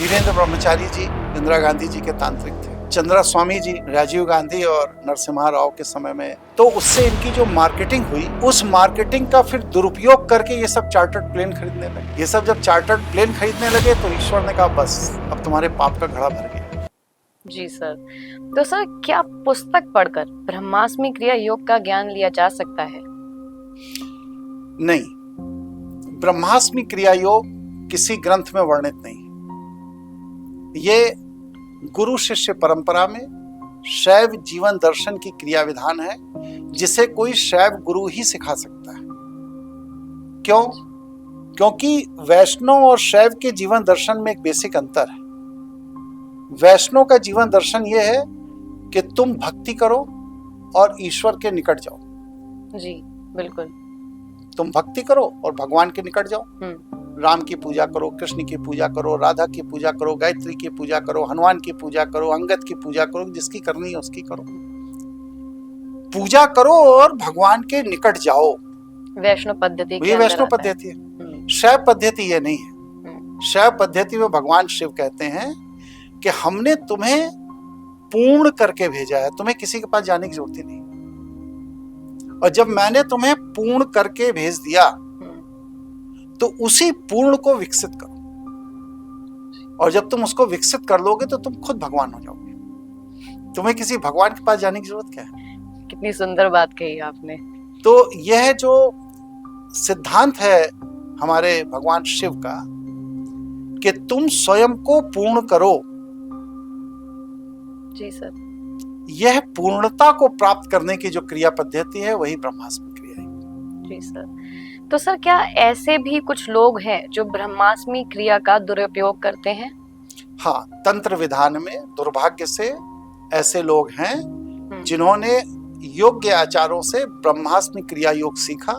धीरेन्द्र ब्रह्मचारी जी इंदिरा गांधी जी के तांत्रिक थे। चंद्रा स्वामी जी राजीव गांधी और नरसिम्हा राव के समय में, तो उससे इनकी जो मार्केटिंग हुई, उस मार्केटिंग का फिर दुरुपयोग करके ये सब चार्टर्ड प्लेन खरीदने लगे। ये सब जब चार्टर्ड प्लेन खरीदने लगे तो ईश्वर ने कहा बस अब तुम्हारे पाप का घड़ा भर गया। जी सर। तो सर क्या पुस्तक पढ़कर ब्रह्मास्मि क्रिया योग का ज्ञान लिया जा सकता है? नहीं, ब्रह्मास्मि क्रिया योग किसी ग्रंथ में वर्णित नहीं। ये गुरु शिष्य परंपरा में शैव जीवन दर्शन की क्रिया विधान है, जिसे कोई शैव गुरु ही सिखा सकता है। क्यों? क्योंकि वैष्णव और शैव के जीवन दर्शन में एक बेसिक अंतर है। वैष्णव का जीवन दर्शन यह है कि तुम भक्ति करो और ईश्वर के निकट जाओ। जी बिल्कुल। तुम भक्ति करो और भगवान के निकट जाओ। राम की पूजा करो, कृष्ण की पूजा करो, राधा की पूजा करो, गायत्री की पूजा करो, हनुमान की पूजा करो, अंगद की पूजा करो, जिसकी करनी है उसकी करो। पूजा करो और भगवान के निकट जाओ। वैष्णव पद्धति ये वैष्णव पद्धति है। शैव पद्धति ये नहीं है। शैव पद्धति में भगवान शिव कहते हैं कि हमने तुम्हें पूर्ण करके भेजा है, तुम्हें किसी के पास जाने की जरूरत ही नहीं। और जब मैंने तुम्हें पूर्ण करके भेज दिया तो उसी पूर्ण को विकसित करो। और जब तुम उसको विकसित कर लोगे तो तुम खुद भगवान हो जाओगे। तुम्हें किसी भगवान के पास जाने की जरूरत क्या है? कितनी सुंदर बात कही आपने। तो यह जो सिद्धांत है हमारे भगवान शिव का कि तुम स्वयं को पूर्ण करो, जी सर, यह पूर्णता को प्राप्त करने की जो क्रिया पद्धति है वही ब्रह्मास्मि क्रिया है। जी सर। तो सर क्या ऐसे भी कुछ लोग हैं जो ब्रह्मास्मि क्रिया का दुरुपयोग करते हैं? हाँ, तंत्र विधान में दुर्भाग्य से ऐसे लोग हैं जिन्होंने योग्य आचारों से ब्रह्मास्मि क्रिया योग सीखा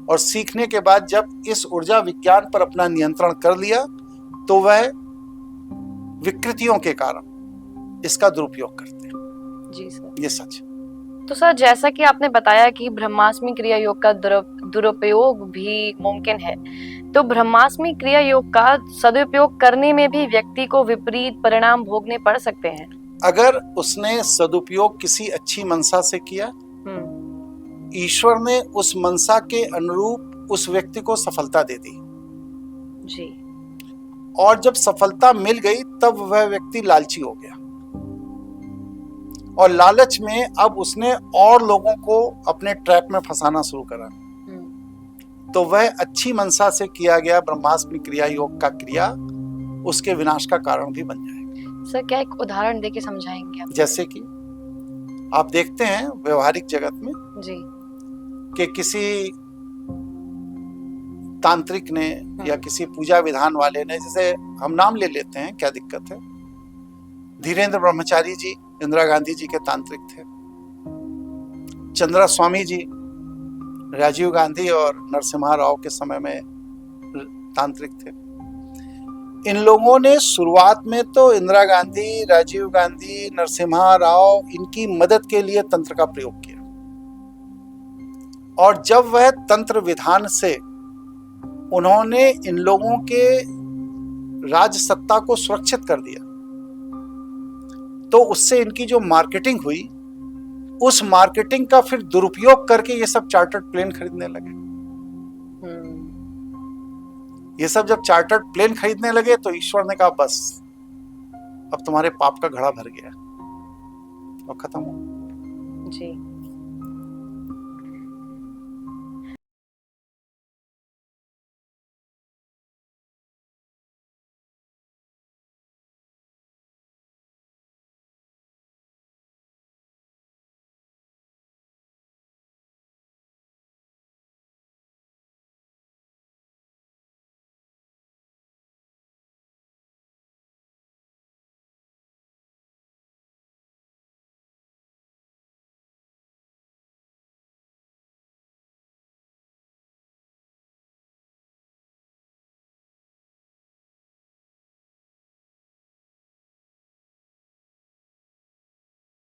और सीखने के बाद जब इस ऊर्जा विज्ञान पर अपना नियंत्रण कर लिया तो वह विकृतियों के कारण इसका दुरुपयोग करते हैं। जी सर, ये सच है। तो सर जैसा कि आपने बताया कि ब्रह्मास्मि क्रिया योग का दुरुपयोग भी मुमकिन है, तो ब्रह्मास्मि क्रिया योग का सदुपयोग करने में भी व्यक्ति को विपरीत परिणाम भोगने पड़ सकते हैं? अगर उसने सदुपयोग किसी अच्छी मनसा से किया, ईश्वर ने उस मनसा के अनुरूप उस व्यक्ति को सफलता दे दी जी, और जब सफलता मिल गई तब वह व्यक्ति लालची हो गया और लालच में अब उसने और लोगों को अपने ट्रैप में फंसाना शुरू करा, तो वह अच्छी मनसा से किया गया ब्रह्मास्मि क्रिया योग का क्रिया उसके विनाश का कारण भी बन जाएगा। सर क्या एक उदाहरण देके समझाएंगे आप? जैसे कि आप देखते हैं व्यवहारिक जगत में जी कि किसी तांत्रिक ने या किसी पूजा विधान वाले ने, जैसे हम नाम ले लेते हैं, क्या दिक्कत है, धीरेन्द्र ब्रह्मचारी जी इंदिरा गांधी जी के तांत्रिक थे। चंद्रा स्वामी जी राजीव गांधी और नरसिम्हा राव के समय में तांत्रिक थे। इन लोगों ने शुरुआत में तो इंदिरा गांधी, राजीव गांधी, नरसिम्हा राव इनकी मदद के लिए तंत्र का प्रयोग किया और जब वह तंत्र विधान से उन्होंने इन लोगों के राज सत्ता को सुरक्षित कर दिया तो उससे इनकी जो मार्केटिंग हुई, उस मार्केटिंग का फिर दुरुपयोग करके ये सब चार्टर्ड प्लेन खरीदने लगे। ये सब जब चार्टर्ड प्लेन खरीदने लगे तो ईश्वर ने कहा बस अब तुम्हारे पाप का घड़ा भर गया और खत्म हो। जी।